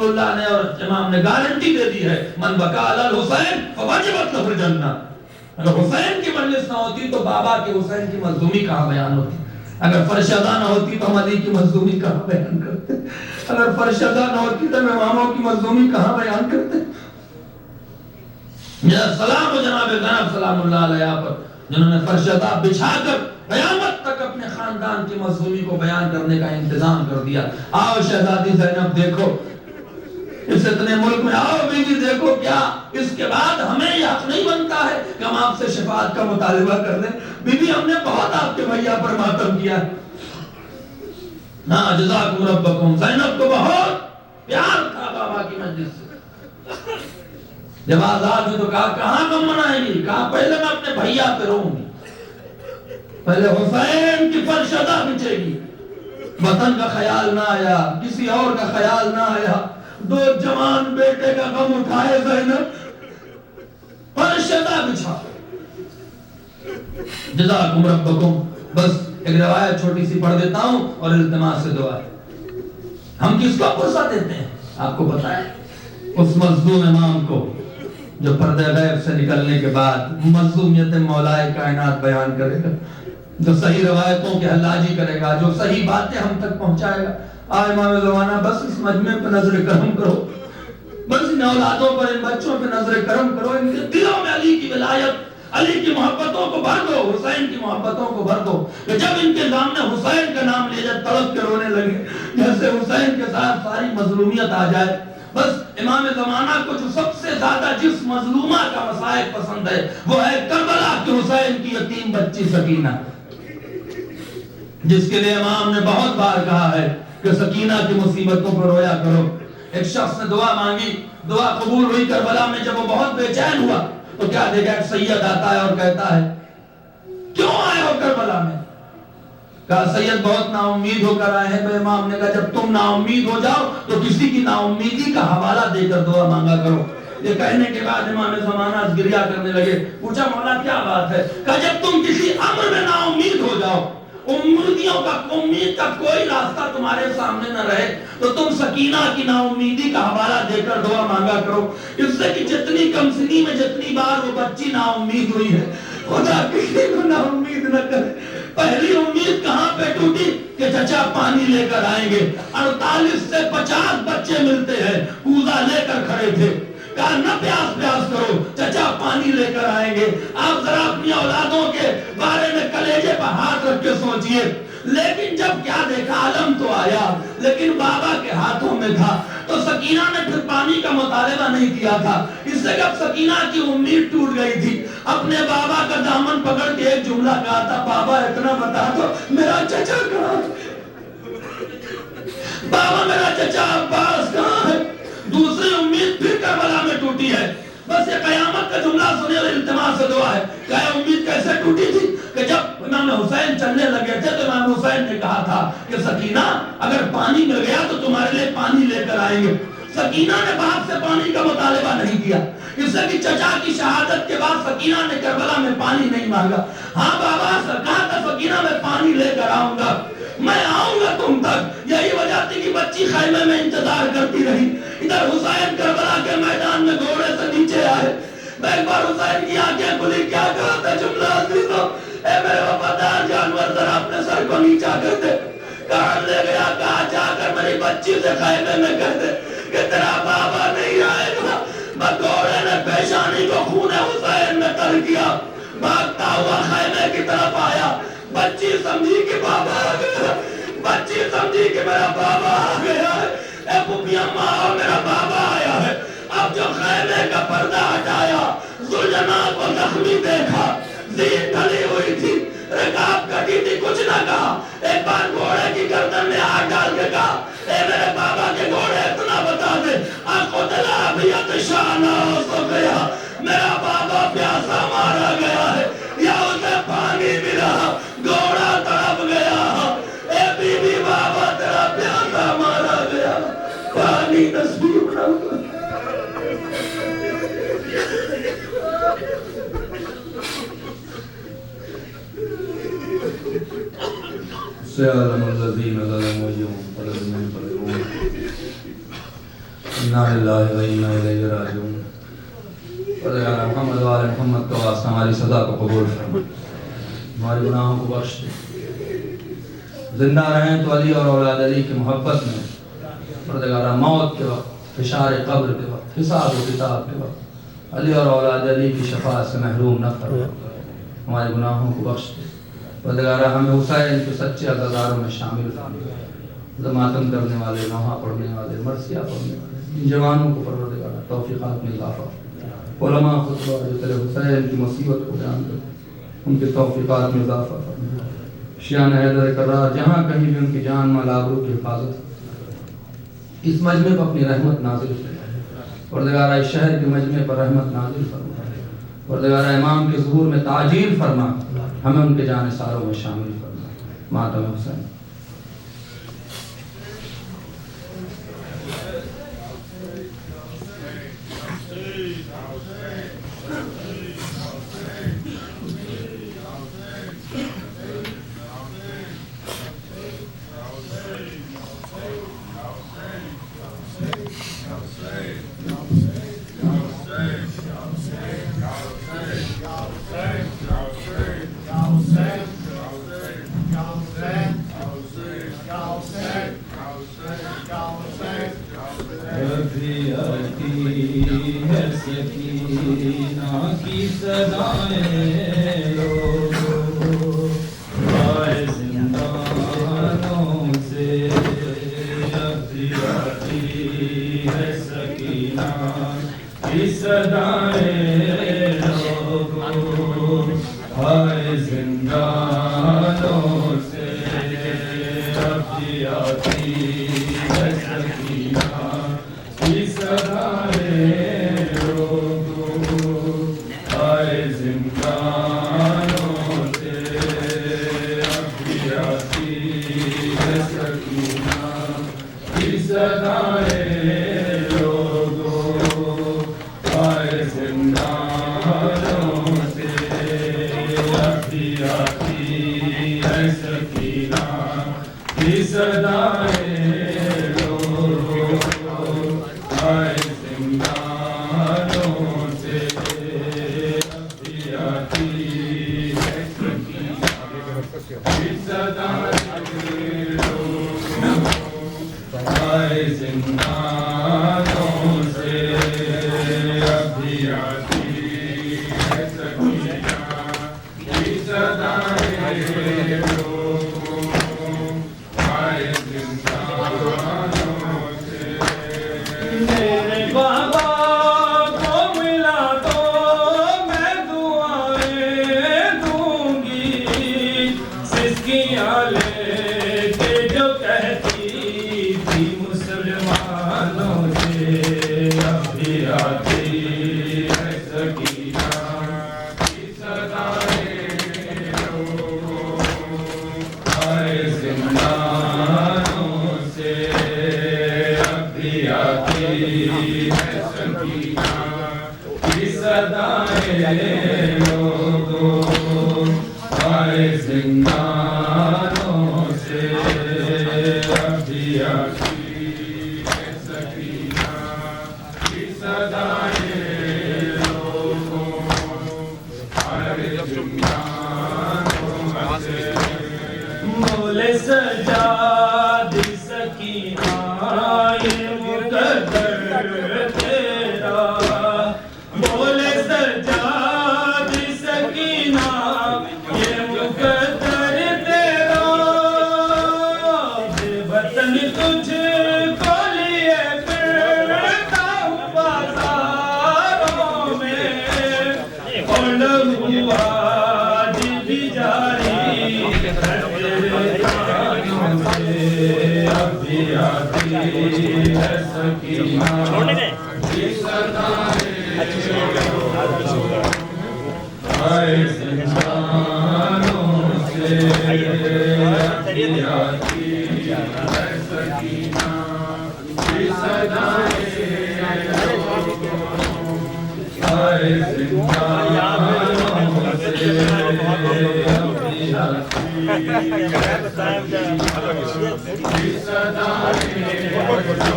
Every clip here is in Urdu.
رسول اللہ نے اور امام نے گارنٹی دے دی ہے، من بکا علی الحسین فوجبت لہ الجنہ. اگر حسین کی مجلس نہ ہوتی تو بابا کے حسین کی مظلومی کہاں بیان ہوتی؟ اگر فرشدہ نہ ہوتی تو ہم علی کی مظلومی کہاں بیان کرتے؟ اگر فرشدہ نہ ہوتی تو اماموں کی مظلومی کہاں بیان کرتے؟ سلام و جناب غنب سلام اللہ علیہ پر جنہوں نے فرشدہ بچھا کر قیامت تک اپنے خاندان کی مظلومی کو بیان کرنے کا انتظام کر دیا. آؤ شہزادی زینب دیکھو اس اتنے ملک میں، آؤ بیوی دیکھو، کیا اس کے بعد ہمیں یہ حق نہیں بنتا ہے کہ ہم آپ سے شفاعت کا مطالبہ کر لیں؟ بیوی ہم نے بہت آپ کے بھیا پر ماتم کیا ہے. ہاں جزاکم ربکم. زینب کو بہت پیار تھا بابا کی مجلس سے. جب آزاد ہوئی تو کہا کہاں غم منائیں گی؟ کہا پہلے میں اپنے بھیا پہ رہوں گی، پہلے حسین کی فرشدہ بچے گی. وطن کا خیال نہ آیا، کسی اور کا خیال نہ آیا. دو جوان بیٹے کا غم اٹھائے زینب، فرشدہ بچھا. جزاکم ربکم. بس ایک روایت چھوٹی سی پڑھ دیتا ہوں اور التماس سے دعا ہے. ہم کس کو پرسہ دیتے ہیں آپ کو پتا ہے؟ اس مظلوم امام کو جو پردہ غیب سے نکلنے کے بعد مظلومیت مولائے کائنات بیان کرے گا، جو صحیح روایتوں کے حلاجی کرے گا، جو صحیح باتیں ہم تک پہنچائے گا. امام زمانہ بس اس مجمع پہ نظر کرم کرو، بس ان اولادوں پر، ان بچوں پہ نظر کرم کرو. ان کے دلوں میں علی کی ولایت، علی کی محبتوں کو بھر دو، حسین کی محبتوں کو بھر دو کہ جب ان کے سامنے حسین کا نام لے جائے تڑپ کے رونے لگے، جیسے حسین کے ساتھ ساری مظلومیت آ جائے. بس امام زمانہ کو جو سب سے زیادہ جس مظلومہ کا مسائل پسند ہے وہ ہے کربلا کے حسین کی یتیم بچی سکینہ، جس کے لیے امام نے بہت بار کہا ہے کہ سکینہ کی مصیبتوں پر رویا کرو. ایک شخص نے دعا مانگی، دعا قبول ہوئی. کربلا میں جب وہ بہت بے چین ہوا تو کیا دیکھا، ایک سید آتا ہے اور کہتا ہے کیوں آئے ہو کربلا میں؟ کہا سید بہت نا امید ہو کر آئے ہیں. تو امام نے کہا جب تم نا امید ہو جاؤ تو کسی کی نا امیدی کا حوالہ دے کر دعا مانگا کرو. یہ کہنے کے بعد امام زمانہ گریہ کرنے لگے. پوچھا مولا کیا بات ہے؟ کہا جب تم کسی امر میں نا امید ہو جاؤ، امید کا کوئی راستہ تمہارے سامنے نہ رہے، تو تم سکینہ کی نا امیدی کا حوالہ دے کر دعا مانگا کرو. اس سے کہ جتنی کم سنی میں جتنی بار وہ بچی نا امید ہوئی ہے، خدا کسی کو نا امید نہ کرے. پہلی امید کہاں پہ ٹوٹی کہ چچا پانی لے کر آئیں گے. 48 سے 50 بچے ملتے ہیں، کوزہ لے کر کھڑے تھے. کہا نہ پیاس کرو، چچا پانی لے کر آئیں گے. آپ ذرا اپنی اولادوں کے بارے میں کلیجے پر ہاتھ رکھ کے سوچئے. لیکن جب کیا دیکھا، علم تو آیا لیکن بابا کے ہاتھوں میں تھا. تو سکینہ نے پھر پانی کا مطالبہ نہیں کیا تھا. اس سے جب سکینہ کی امید ٹوٹ گئی تھی، اپنے بابا کا دامن پکڑ کے ایک جملہ کہا تھا، بابا اتنا بتا دو میرا چچا کہاں ہے؟ بابا میرا چچا عباس کہاں ہے؟ دوسری امید پھر کربلا میں ٹوٹی ہے. بس یہ قیامت کا جملہ سنے اور التماس سے دعا ہے. کیا امید کیسے ٹوٹی تھی کہ جب امام حسین چلنے لگے تھے تو امام حسین نے کہا تھا کہ سکینہ اگر پانی مل گیا تو تمہارے لیے پانی لے کر آئیں گے. سکینہ نے باپ سے پانی کا مطالبہ نہیں کیا، اس سے کہ چچا کی شہادت کے بعد سکینہ نے کربلا میں پانی نہیں مانگا. ہاں بابا کہا تھا سکینہ میں پانی لے کر آؤں گا، میں آؤں گا تم تک. یہی وجہ تھی کہ بچی خیمے میں انتظار کرتی رہی. ادھر حسین کربلا کے میدان میں گھوڑے سے نیچے آئے. میں ایک بار حسین کی آنکھیں کھلی، کیا کہا تھا جملہ عزیزوں، اے میرے وفادار جانور ذرا اپنے سر کو نیچا کر دے. کہاں لے گیا، کہا جا کر میری بچی سے خیمے میں کہہ دے کہ تیرا بابا نہیں آئے گا. گھوڑے نے پیشانی کو خون حسین میں تر کیا، بھاگتا ہوا خیمے کی طرف آیا. بچی سمجھی کہ بابا آ گیا، بچی سمجھی کہ میرا بابا آ گیا ہے. اے پھوپھی اماں میرا بابا آیا ہے. اب جو خیمے کا پردہ ہٹایا، ذوالجلال کو زخمی دیکھا، زین ڈھلی ہوئی تھی، رکاب کٹی تھی، کچھ نہ کہا. ایک بار گھوڑے کی گردن میں ہاتھ ڈال کے کہا اے میرے بابا کے گھوڑے اتنا بتا دے، آنکھوں دلا ابیت شانہ سو گیا، میرا بابا پیاسا مارا گیا ہے یا اسے پانی ملا، گھوڑا تڑپ گیا. اے بی بی بابا تیرا پیاسا مارا گیا، پانی نصیب نہ ہوا. سيعلم الذين ظلموا يوم فلم ينظرون انا للہ و انا الیہ راجعون۔ پروردگار محمد و آل محمد کا واسطہ ہماری صدا کو قبول فرما، ہمارے گناہوں کو بخش دے، زندہ رہیں تو علی اور اولاد علی کی محبت میں، پروردگار موت کے وقت، فشار قبر کے وقت، حساب و کتاب کے وقت علی اور اولاد علی کی شفاعت سے محروم نہ فرما، ہمارے گناہوں کو بخش دے۔ پروردگار ہمیں حسین کے سچے عزاداروں میں شامل فرما، ماتم کرنے والے، نوحہ پڑھنے والے، مرثیہ پڑھنے والے ان جوانوں کو پروردگار توفیقات میں اضافہ، علماء خطبہ جو تیرے حسین کی مصیبت کو بیان کرتے ان کے توفیقات میں اضافہ فرما، شیعہ حیدر کرار جہاں کہیں بھی ان کی جان مال آبرو کی حفاظت، اس مجمع پر اپنی رحمت نازل فرما، پروردگار اس شہر کے مجمع پر رحمت نازل فرما، پروردگار امام کے ظہور میں تعجیل فرما، ہمیں ان کے جانثاروں میں شامل فرما۔ ماتم حسین۔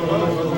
Time